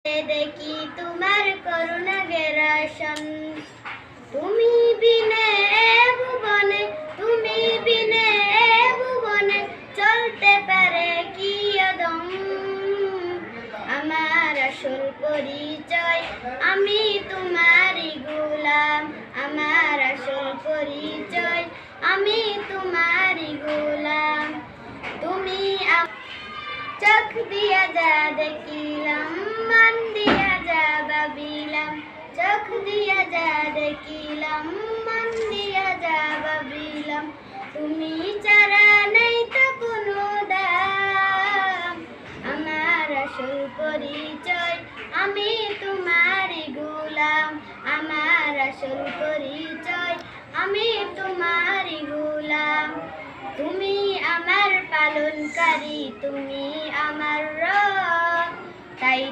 দেখি তোমার করুণা গেরাসন, তুমি বিনে ভুবনে, তুমি বিনে ভুবনে চলতে পারে কি অদম। আমার আসল পরিচয় আমি তোমারই গোলাম, আমার আসল পরিচয় আমি তোমারই গোলাম। তুমি চোখ দিয়া যা দেখিলাম, মন দিয়া যা ভাবিলাম, চোখ দিয়া যা দেখিলাম, মন দিয়া যা ভাবিলাম। তুমি ছাড়া নেই তো কোনো দাম, আমার আসল পরিচয় আমি তোমারই গোলাম, আমার আসল পরিচয় আমি তোমারই গোলাম। তুমি আমার পালনকারী, তুমি আমার রব, তাই